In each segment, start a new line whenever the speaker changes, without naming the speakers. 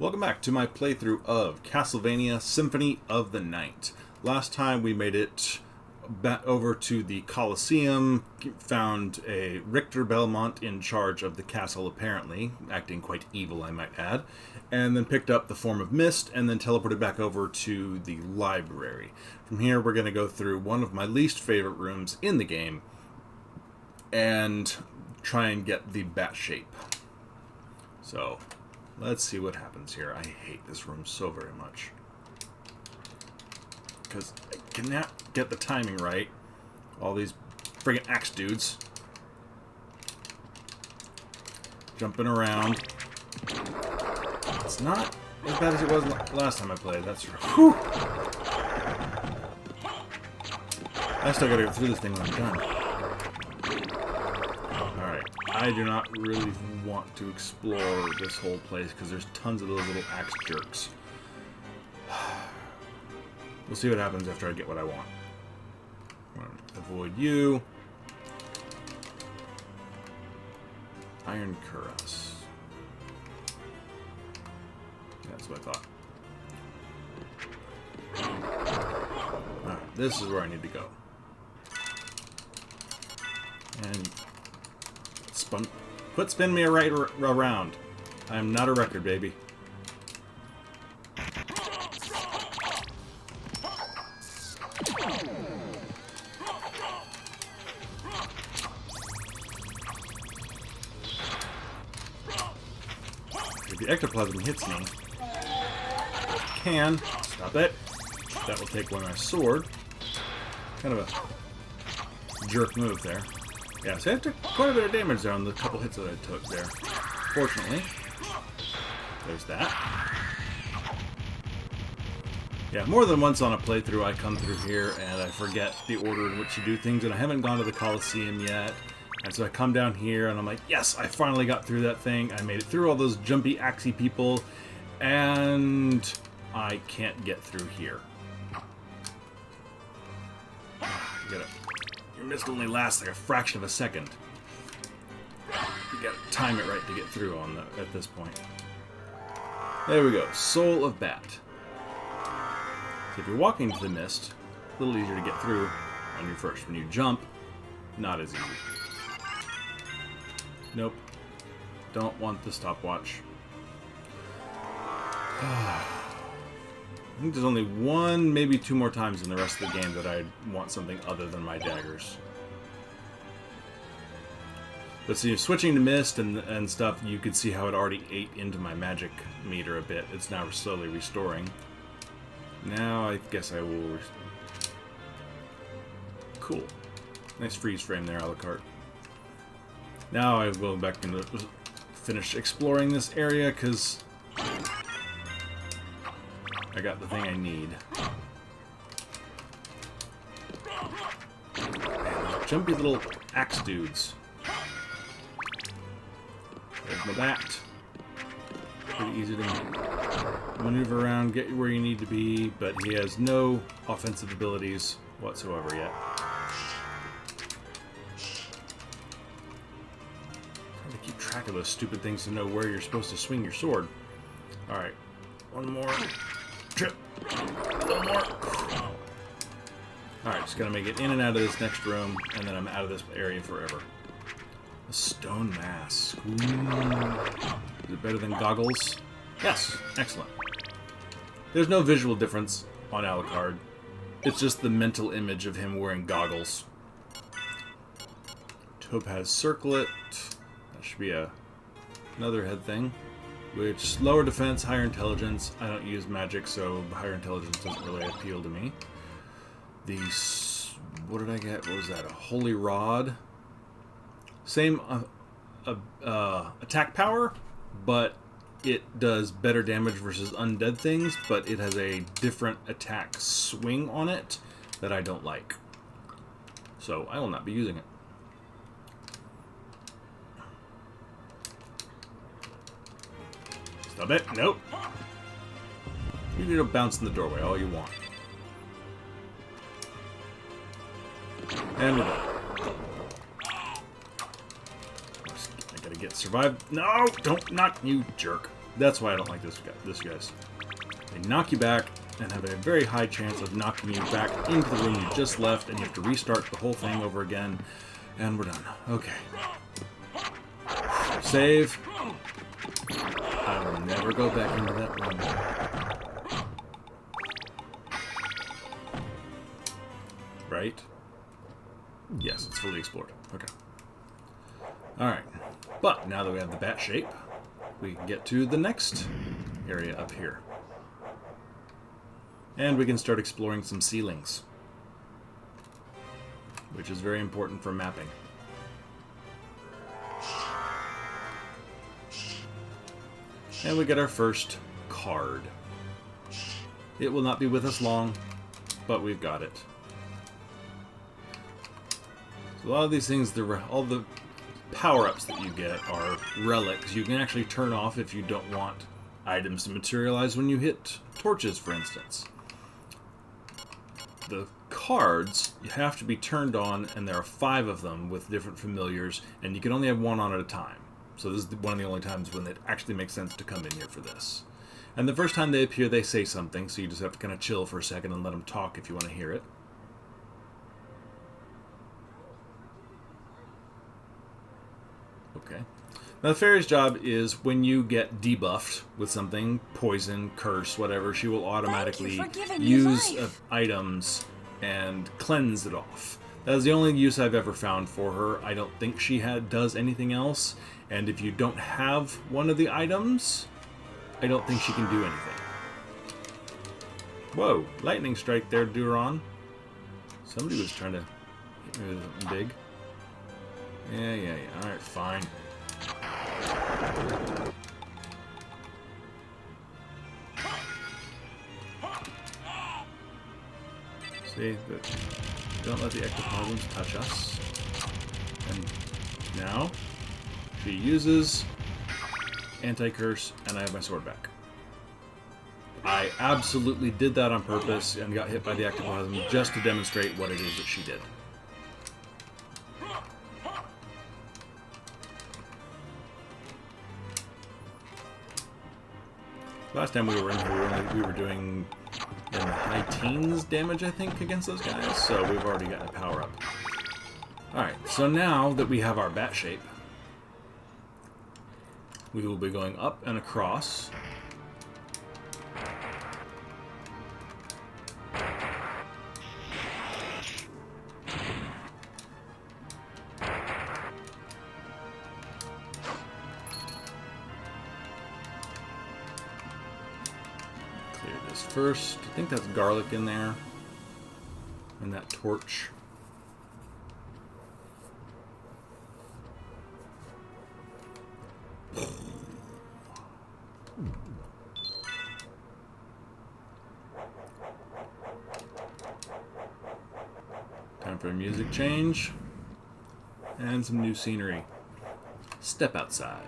Welcome back to my playthrough of Castlevania Symphony of the Night. Last time we made it back over to the Colosseum, found a Richter Belmont in charge of the castle apparently, acting quite evil I might add, and then picked up the form of mist and then teleported back over to the library. From here we're going to go through one of my least favorite rooms in the game and try and get the bat shape. So let's see what happens here. I hate this room so very much. Because I cannot get the timing right. All these friggin' axe dudes. Jumping around. It's not as bad as it was last time I played, that's true. Whew. I still gotta go through this thing when I'm done. Alright, I do not really want to explore this whole place because there's tons of those little axe jerks. We'll see what happens after I get what I want. I'm gonna avoid you. Iron cuirass. That's what I thought. Alright, this is where I need to go. And spin me right around. I am not a record, baby. If the ectoplasm hits me, stop it. That will take away my sword. Kind of a jerk move there. Yeah, so I took quite a bit of damage there on the couple hits that I took there. Fortunately, there's that. Yeah, more than once on a playthrough I come through here and I forget the order in which you do things, and I haven't gone to the Colosseum yet. And so I come down here and I'm like, yes, I finally got through that thing. I made it through all those jumpy, axey people, and I can't get through here. Your mist only lasts like a fraction of a second. You gotta time it right to get through at this point. There we go. Soul of Bat. So if you're walking to the mist, a little easier to get through on your first. When you jump, not as easy. Nope. Don't want the stopwatch. I think there's only one, maybe two more times in the rest of the game that I want something other than my daggers. But see, switching to mist and stuff, you could see how it already ate into my magic meter a bit. It's now slowly restoring. Now I guess I will... Cool. Nice freeze frame there, a la carte. Now I will go back and finish exploring this area, because I got the thing I need. Man, jumpy little axe dudes. There's my bat. Pretty easy to maneuver around, get you where you need to be, but he has no offensive abilities whatsoever yet. Trying to keep track of those stupid things to know where you're supposed to swing your sword. Alright, one more trip. A little more. Alright, just gotta make it in and out of this next room, and then I'm out of this area forever. A stone mask. Ooh. Is it better than goggles? Yes, excellent. There's no visual difference on Alucard. It's just the mental image of him wearing goggles. Topaz circlet. That should be another head thing. Which, lower defense, higher intelligence. I don't use magic, so higher intelligence doesn't really appeal to me. What did I get? What was that? A holy rod. Same attack power, but it does better damage versus undead things, but it has a different attack swing on it that I don't like. So I will not be using it. Stop it. Nope. You can go bounce in the doorway all you want. And we're done. I gotta get survive. No! Don't knock, you jerk. That's why I don't like this guys. They knock you back and have a very high chance of knocking you back into the room you just left, and you have to restart the whole thing over again. And we're done. Okay. Save. I will never go back into that room. Right? Yes, it's fully explored. Okay. Alright. But now that we have the bat shape, we can get to the next area up here. And we can start exploring some ceilings, which is very important for mapping. And we get our first card. It will not be with us long, but we've got it. So a lot of these things, all the power-ups that you get are relics. You can actually turn off if you don't want items to materialize when you hit torches, for instance. The cards, you have to be turned on, and there are 5 of them with different familiars, and you can only have one on at a time. So this is one of the only times when it actually makes sense to come in here for this. And the first time they appear, they say something, so you just have to kind of chill for a second and let them talk if you want to hear it. Okay. Now the fairy's job is when you get debuffed with something, poison, curse, whatever, she will automatically use items and cleanse it off. That is the only use I've ever found for her. I don't think she does anything else. And if you don't have one of the items, I don't think she can do anything. Whoa, lightning strike there, Duron. Somebody was trying to hit me with something big. Yeah. Alright, fine. See, but don't let the ectoplasms touch us. And now, she uses anti-curse, and I have my sword back. I absolutely did that on purpose and got hit by the ectoplasm just to demonstrate what it is that she did. Last time we were in here, we were doing in the high teens damage, I think, against those guys, so we've already gotten a power up. Alright, so now that we have our bat shape, we will be going up and across. Clear this first. I think that's garlic in there. And that torch. Time for a music change and some new scenery. Step outside.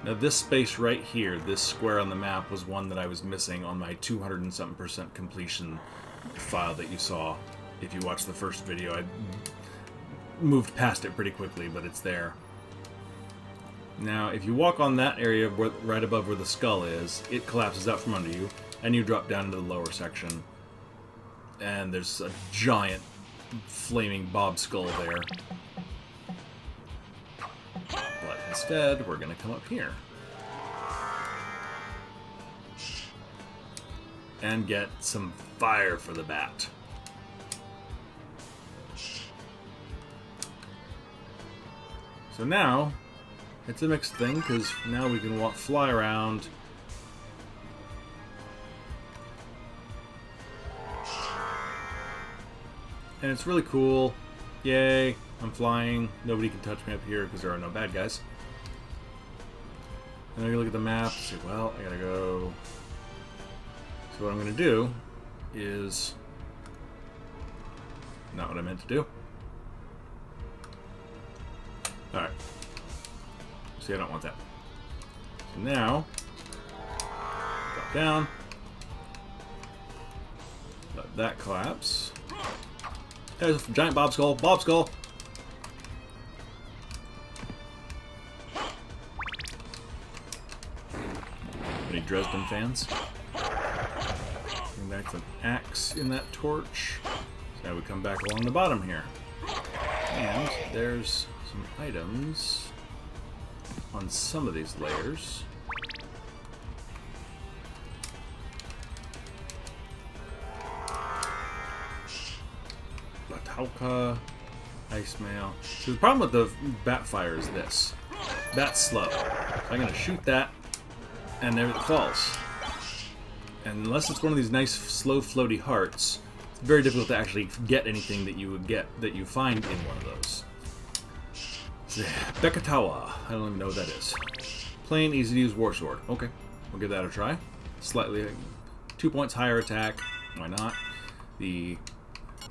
Now this space right here, this square on the map, was one that I was missing on my 200 and something % completion file that you saw. If you watched the first video, I moved past it pretty quickly, but it's there. Now, if you walk on that area right above where the skull is, it collapses out from under you, and you drop down into the lower section. And there's a giant flaming bob skull there. But instead, we're going to come up here. And get some fire for the bat. So now, it's a mixed thing, because now we can fly around. And it's really cool. Yay, I'm flying. Nobody can touch me up here because there are no bad guys. And then you look at the map and say, well, I gotta go. So what I'm gonna do is not what I meant to do. Alright. See, I don't want that. So now, drop down. Let that collapse. There's a giant bob skull. Bob skull! any Dresden fans. Bring back some axe in that torch. So now we come back along the bottom here. And there's some items on some of these layers. Batauka, ice mail. So the problem with the bat fire is this. That's slow. So I'm going to shoot that, and there it falls. And unless it's one of these nice, slow, floaty hearts, it's very difficult to actually get anything that you would get, that you find in one of those. Bekatawa. I don't even know what that is. Plain, easy to use war sword. Okay, we'll give that a try. Slightly 2 points higher attack. Why not? The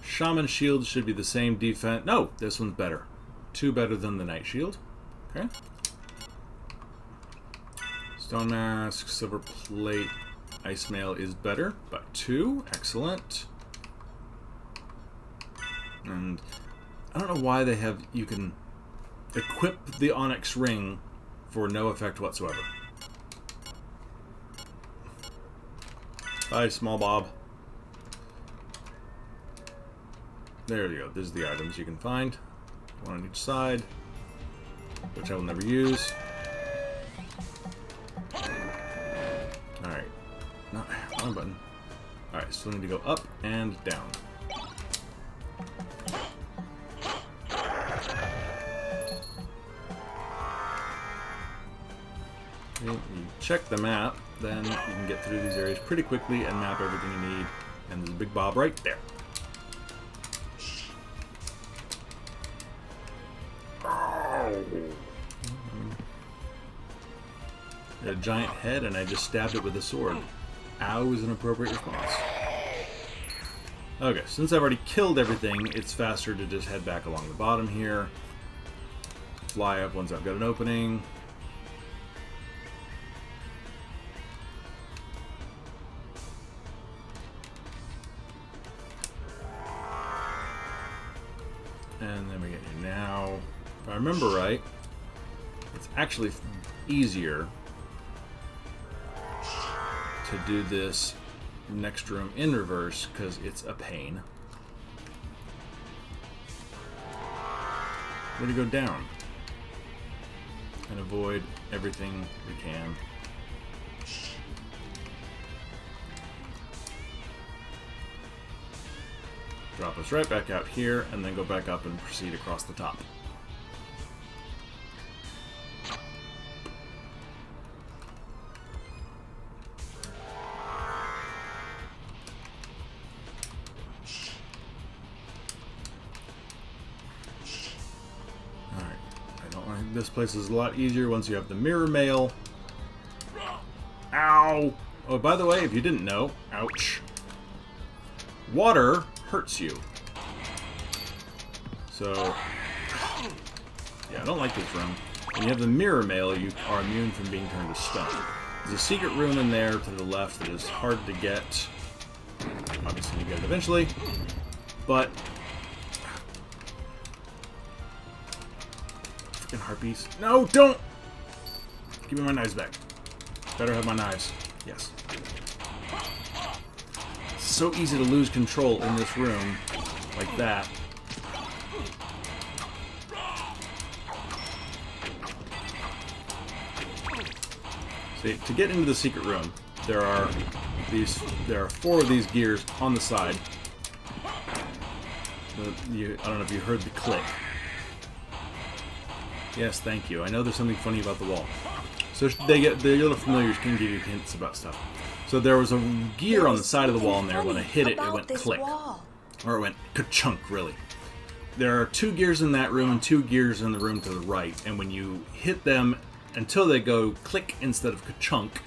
Shaman shield should be the same defense. No, this one's better. 2 better than the Knight shield. Okay. Stone mask, silver plate, ice mail is better, but 2. Excellent. And I don't know why they have. You can equip the onyx ring for no effect whatsoever. Bye, small Bob. There you go. There's the items you can find. One on each side, which I will never use. Alright. Not wrong button. Alright, so we need to go up and down. Okay, you check the map, then you can get through these areas pretty quickly and map everything you need. And there's a big Bob right there. A giant head, and I just stabbed it with a sword. Ow is an appropriate response. Okay, since I've already killed everything, it's faster to just head back along the bottom here. Fly up once I've got an opening. And then we get here now. If I remember right, it's actually easier to do this next room in reverse because it's a pain. We're going to go down and avoid everything we can. Drop us right back out here and then go back up and proceed across the top. This place is a lot easier once you have the mirror mail. Ow! Oh, by the way, if you didn't know, ouch. Water hurts you. So, yeah, I don't like this room. When you have the mirror mail, you are immune from being turned to stone. There's a secret room in there to the left that is hard to get. Obviously, you get it eventually. But harpies. No, don't! Give me my knives back. Better have my knives. Yes. It's so easy to lose control in this room. Like that. See, to get into the secret room, there are 4 of these gears on the side. I don't know if you heard the click. Yes, thank you. I know there's something funny about the wall. So the little familiars can give you hints about stuff. So there was a gear on the side of the wall in there. When I hit it, it went click. Or it went ka-chunk, really. There are 2 gears in that room and 2 gears in the room to the right. And when you hit them until they go click instead of ka-chunk,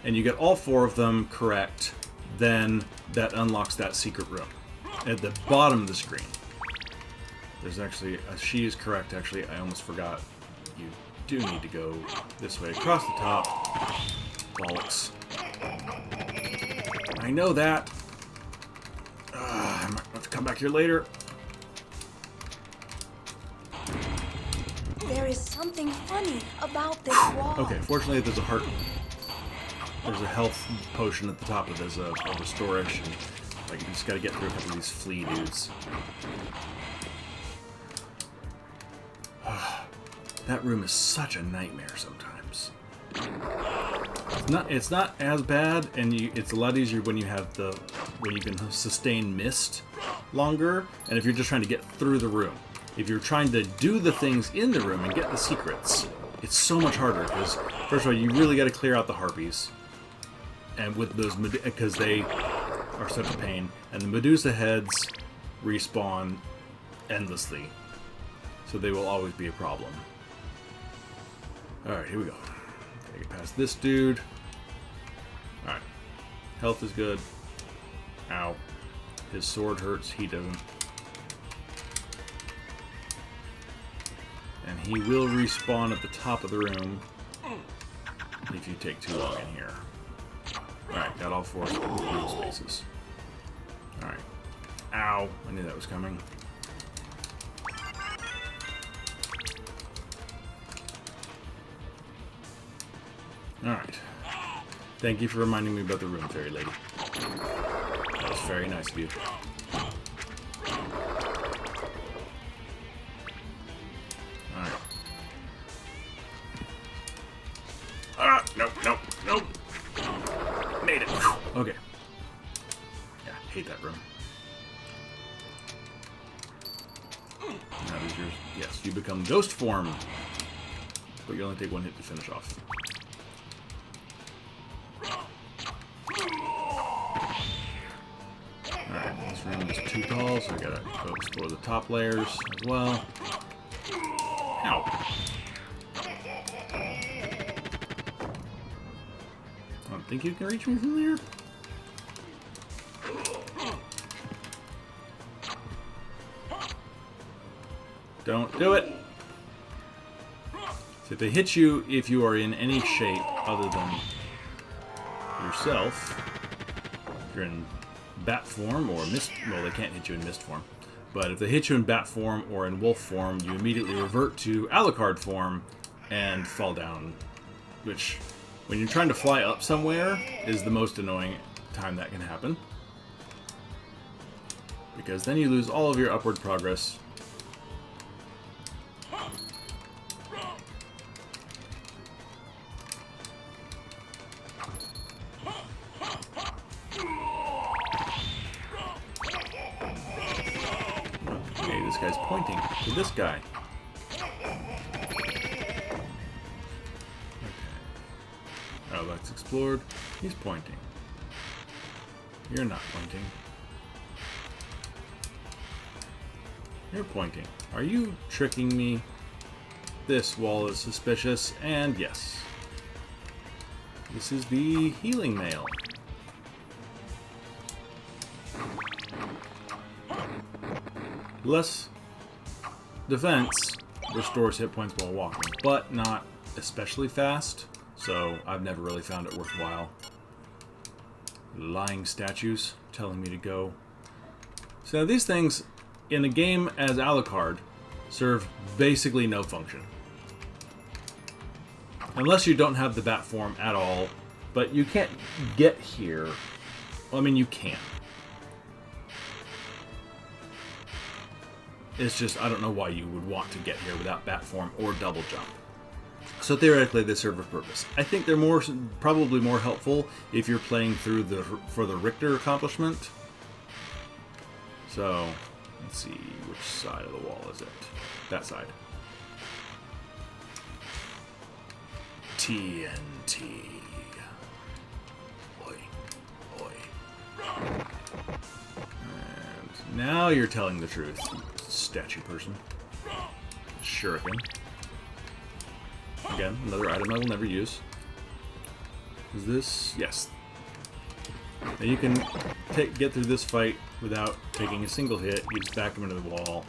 and you get all 4 of them correct, then that unlocks that secret room. At the bottom of the screen. There's actually, she is correct actually, I almost forgot. You do need to go this way across the top. Bollocks. I know that. I might have to come back here later.
There is something funny about this wall.
Okay, fortunately there's a heart there's a health potion at the top of this, a restoration. Like, you just gotta get through a couple of these flea dudes. That room is such a nightmare sometimes. It's not as bad, and it's a lot easier when you can sustain mist longer, and if you're just trying to get through the room. If you're trying to do the things in the room and get the secrets, it's so much harder, because first of all, you really got to clear out the harpies, and with those, because they are such a pain, and the Medusa heads respawn endlessly, so they will always be a problem. Alright, here we go. Gotta get past this dude. Alright. Health is good. Ow. His sword hurts, he doesn't. And he will respawn at the top of the room if you take too long in here. Alright, got all 4 spaces. Alright. Ow. I knew that was coming. Alright. Thank you for reminding me about the room, fairy lady. That was very nice of you. Alright. Ah! Nope, nope, nope! Made it! Okay. Yeah, hate that room. Now these are... Yes, you become ghost form. But you only take 1 hit to finish off. Too tall, so I gotta go explore the top layers as well. Ow! I don't think you can reach me from there. Don't do it! So if they hit you, if you are in any shape other than yourself, if you're in bat form or mist, well, they can't hit you in mist form, but if they hit you in bat form or in wolf form, you immediately revert to Alucard form and fall down, which, when you're trying to fly up somewhere, is the most annoying time that can happen, because then you lose all of your upward progress. This guy's pointing to this guy. Okay. Oh, that's explored. He's pointing. You're not pointing. You're pointing. Are you tricking me? This wall is suspicious, and yes. This is the healing mail. Less defense restores hit points while walking, but not especially fast, so I've never really found it worthwhile. Lying statues telling me to go. So these things, in a game as Alucard, serve basically no function. Unless you don't have the bat form at all, but you can't get here. Well, I mean, you can. It's just, I don't know why you would want to get here without bat form or double jump. So theoretically, they serve a purpose. I think they're probably more helpful if you're playing through for the Richter accomplishment. So, let's see, which side of the wall is it? That side. TNT. Oi, oi. And now you're telling the truth, statue person. Shuriken. Again, another item I will never use. Is this? Yes. Now you can get through this fight without taking a single hit. You just back him into the wall.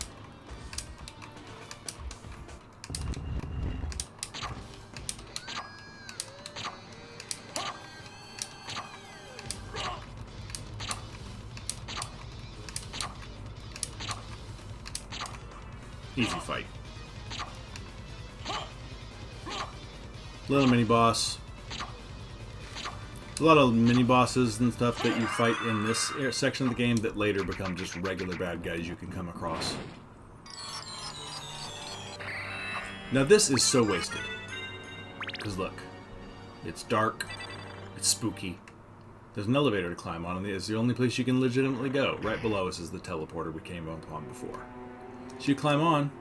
Easy fight. Little mini boss. a lot of mini-bosses and stuff that you fight in this section of the game that later become just regular bad guys you can come across. Now this is so wasted. Because look, it's dark, it's spooky, there's an elevator to climb on, and it's the only place you can legitimately go. Right below us is the teleporter we came upon before. So you climb on,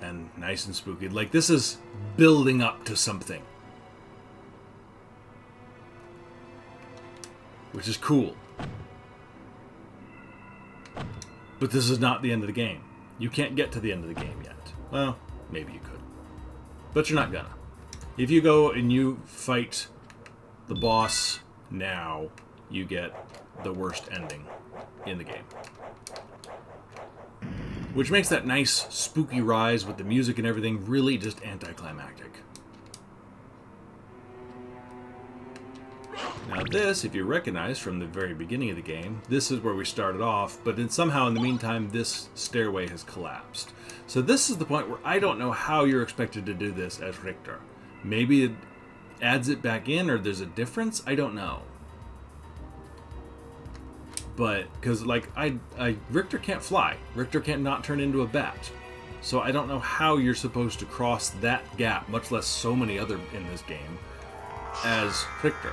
and nice and spooky. Like, this is building up to something. Which is cool. But this is not the end of the game. You can't get to the end of the game yet. Well, maybe you could. But you're not gonna. If you go and you fight the boss now, you get the worst ending in the game. Which makes that nice, spooky rise with the music and everything really just anticlimactic. Now this, if you recognize from the very beginning of the game, this is where we started off, but then somehow in the meantime this stairway has collapsed. So this is the point where I don't know how you're expected to do this as Richter. Maybe it adds it back in, or there's a difference? I don't know. But, because, like, Richter can't fly. Richter can't not turn into a bat. So I don't know how you're supposed to cross that gap, much less so many other in this game, as Richter.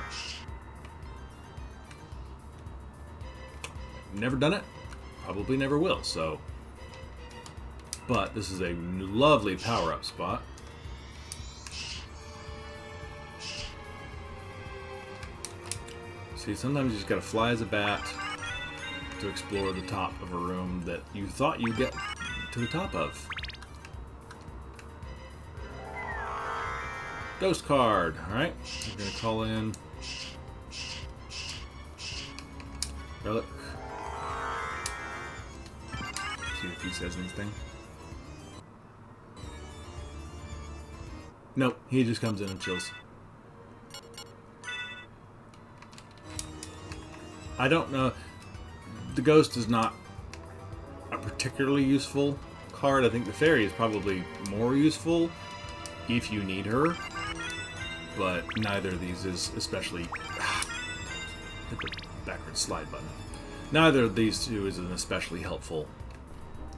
Never done it. Probably never will, so... But this is a lovely power-up spot. See, sometimes you just gotta fly as a bat to explore the top of a room that you thought you'd get to the top of. Ghost card, alright. We're gonna call in Relic. See if he says anything. Nope, he just comes in and chills. I don't know. The ghost is not a particularly useful card. I think the fairy is probably more useful if you need her. But neither of these is especially... hit the backward slide button. Neither of these two is an especially helpful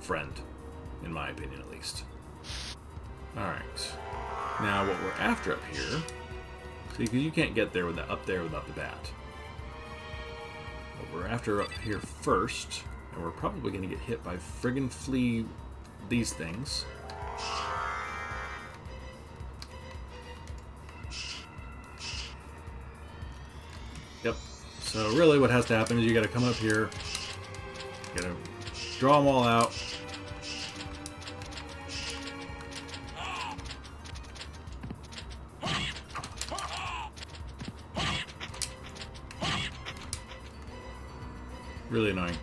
friend, in my opinion at least. Alright. Now what we're after up here... See, because you can't get there up there without the bat. What we're after up here first, and we're probably going to get hit by friggin' these things. Yep. So really what has to happen is you got to come up here, you got to draw them all out. Really annoying.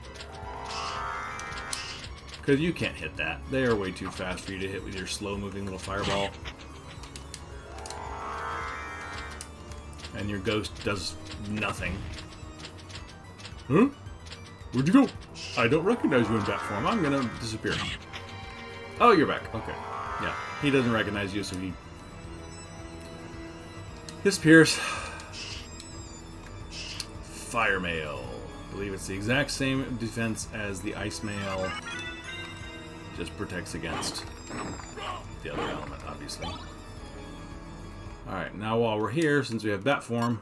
Because you can't hit that. They are way too fast for you to hit with your slow-moving little fireball. And your ghost does nothing. Huh? Where'd you go? I don't recognize you in bat form. I'm gonna disappear. Oh, you're back. Okay. Yeah. He doesn't recognize you, so he disappears. Fire mail. I believe it's the exact same defense as the ice mail. Just protects against the other element, obviously. Alright, now while we're here, since we have bat form,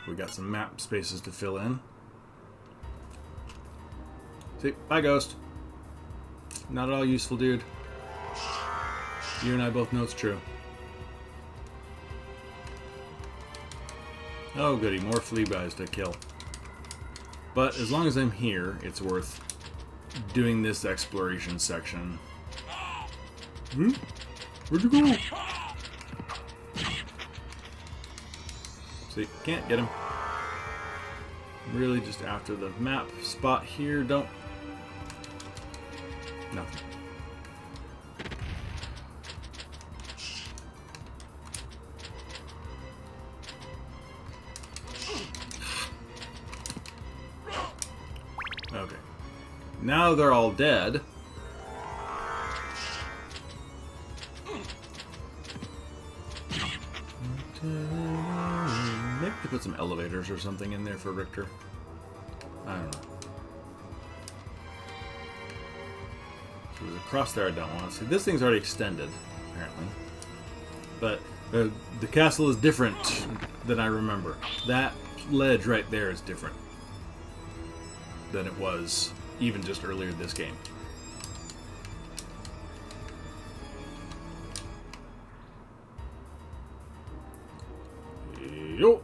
we got some map spaces to fill in. See, bye ghost. Not at all useful, dude. You and I both know it's true. Oh goody, more flea guys to kill. But as long as I'm here, it's worth doing this exploration section. Hmm? Where'd you go? See, can't get him. Really just after the map spot here, don't... Nothing. Okay. Now they're all dead. I could put some elevators or something in there for Richter. I don't know. So there's across there I don't want to see. This thing's already extended, apparently. But the castle is different than I remember. That ledge right there is different than it was even just earlier this game. Yo!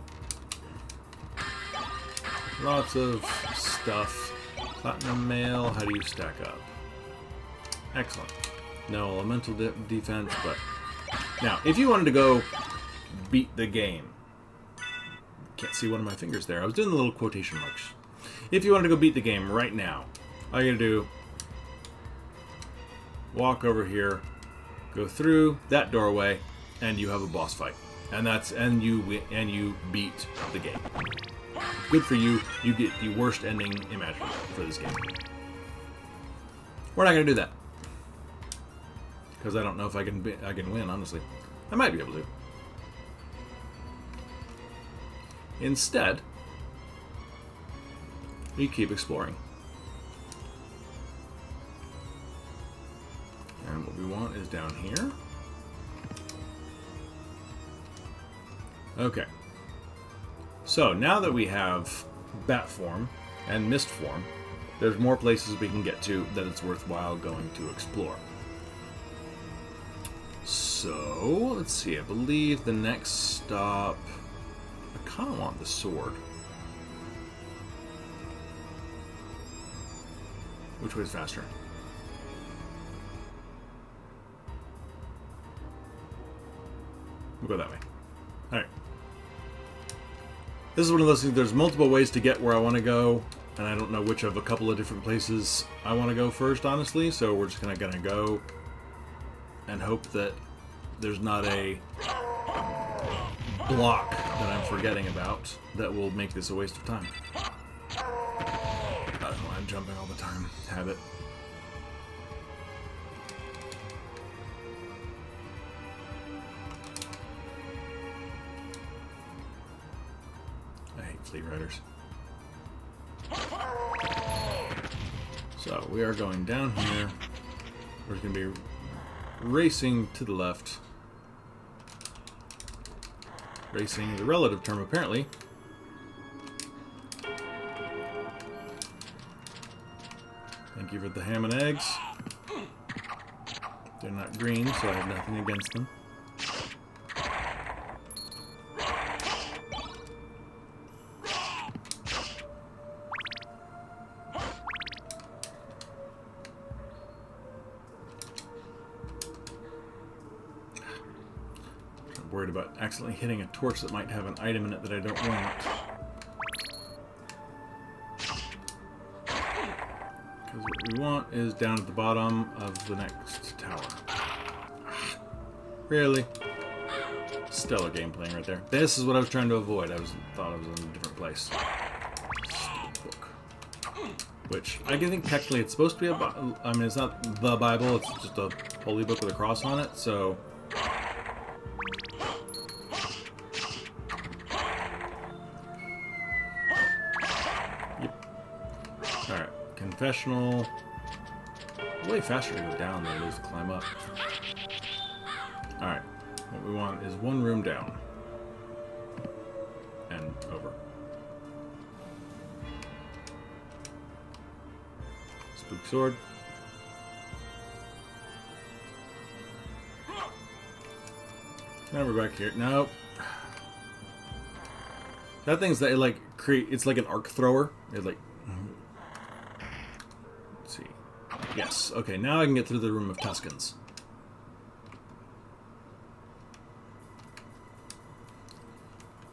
Lots of stuff. Platinum mail, how do you stack up? Excellent. No elemental defense, but... Now, if you wanted to go beat the game... Can't see one of my fingers there. I was doing the little quotation marks. If you wanted to go beat the game right now, all you gotta do... Walk over here, go through that doorway, and you have a boss fight. And you beat the game. Good for you. You get the worst ending imaginable for this game. We're not gonna do that because I don't know if I can win. Honestly, I might be able to. Instead, we keep exploring. And what we want is down here. Okay. So, now that we have bat form and mist form, there's more places we can get to that it's worthwhile going to explore. So, let's see. I believe the next stop... I kind of want the sword. Which way is faster? We'll go that way. Alright. This is one of those things, there's multiple ways to get where I want to go, and I don't know which of a couple of different places I want to go first, honestly, so we're just gonna go and hope that there's not a block that I'm forgetting about that will make this a waste of time. I don't know, I'm jumping all the time. Habit. I hate fleet riders. So, we are going down here. We're going to be racing to the left. Racing is a relative term, apparently. Thank you for the ham and eggs. They're not green, so I have nothing against them. I'm worried about accidentally hitting a torch that might have an item in it that I don't want. Because what we want is down at the bottom of the next tower. Really? Stellar gameplay right there. This is what I was trying to avoid. Thought I was in a different place. Stupid book. Which, I think technically it's supposed to be I mean, it's not the Bible, it's just a holy book with a cross on it, so... Alright, confessional. Way faster to go down than it is to climb up. Alright, what we want is one room down. And over. Spook sword. Now we're back here. Nope. That thing's that it like it's like an arc thrower. It like let's see. Yes. Okay, now I can get through the room of Tuscans.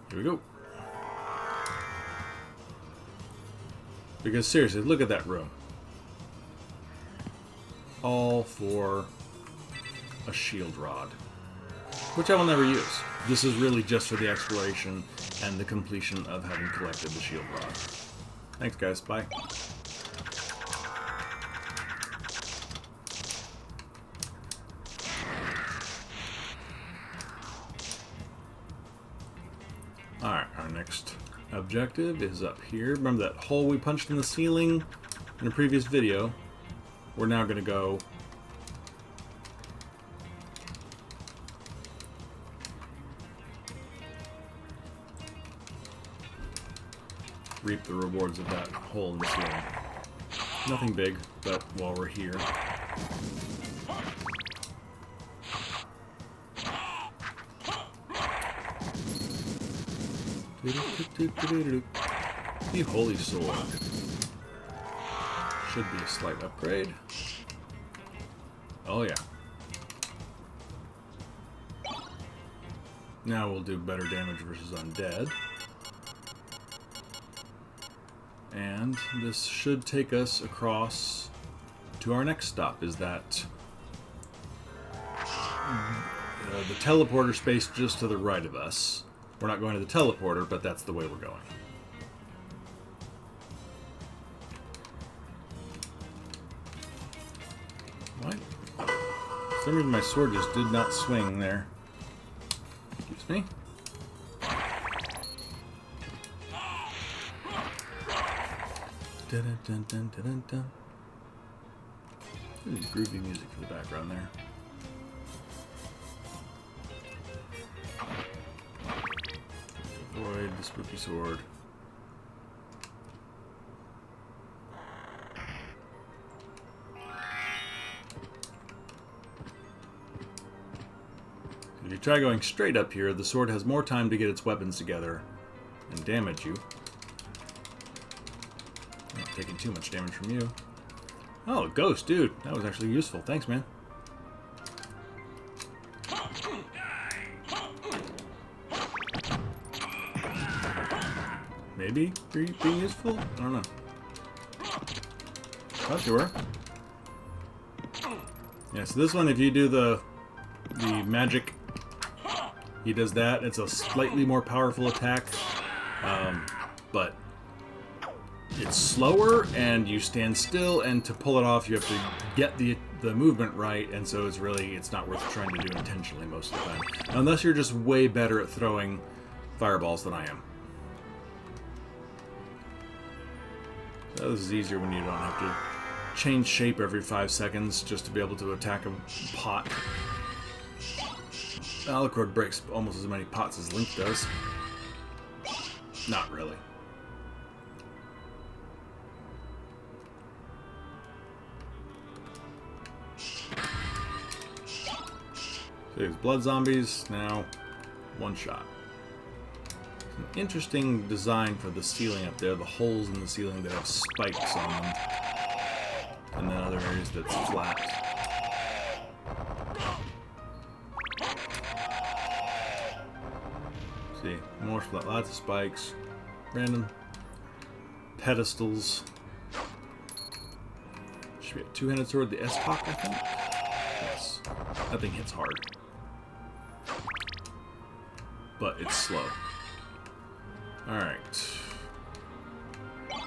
Here we go. Because seriously, look at that room. All for a shield rod. Which I will never use. This is really just for the exploration and the completion of having collected the shield rod. Thanks guys, bye. Alright, our next objective is up here. Remember that hole we punched in the ceiling in a previous video? We're now going to go reap the rewards of that hole in the ceiling. Nothing big, but while we're here. The Holy Sword. Should be a slight upgrade. Oh yeah. Now we'll do better damage versus undead. And this should take us across to our next stop, is that the teleporter space just to the right of us. We're not going to the teleporter, but that's the way we're going. What? For some reason my sword just did not swing there. Excuse me. Dun, dun, dun, dun, dun, dun. There's groovy music for the background there. Avoid the spooky sword. If you try going straight up here, the sword has more time to get its weapons together and damage you. Not taking too much damage from you. Oh, a ghost, dude. That was actually useful. Thanks, man. Maybe being useful? I don't know. Thought you were. Yeah, so this one, if you do the magic, he does that. It's a slightly more powerful attack, but it's slower, and you stand still, and to pull it off, you have to get the movement right, and so it's not worth trying to do intentionally most of the time. Unless you're just way better at throwing fireballs than I am. So this is easier when you don't have to change shape every 5 seconds just to be able to attack a pot. Alucard breaks almost as many pots as Link does. Not really. So there's blood zombies, now one shot. An interesting design for the ceiling up there, the holes in the ceiling that have spikes on them. And then other areas that's flat. See, more flat, lots of spikes, random pedestals. Should be a two-handed sword, the S-Talk, I think? Yes. That thing hits hard. But it's slow. Alright. A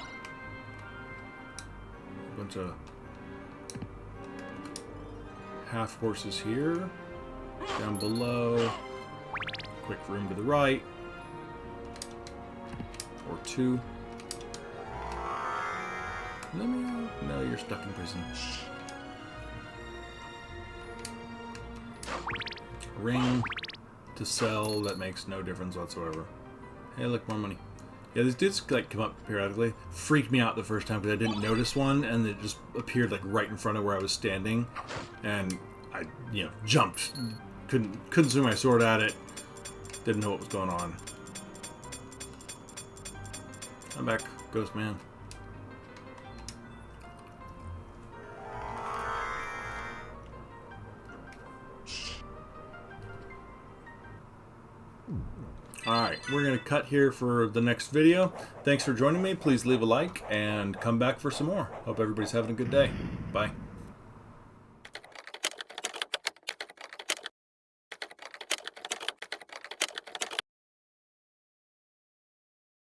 bunch of half horses here. Down below. Quick room to the right. Or two. Let me out. No, you're stuck in prison. Ring to sell. That makes no difference whatsoever. Hey, look, more money. Yeah, these dudes like come up periodically. Freaked me out the first time because I didn't notice one, and it just appeared like right in front of where I was standing, and I, jumped. Couldn't swing my sword at it. Didn't know what was going on. I'm back, Ghost Man. Alright, we're going to cut here for the next video. Thanks for joining me. Please leave a like and come back for some more. Hope everybody's having a good day. Bye.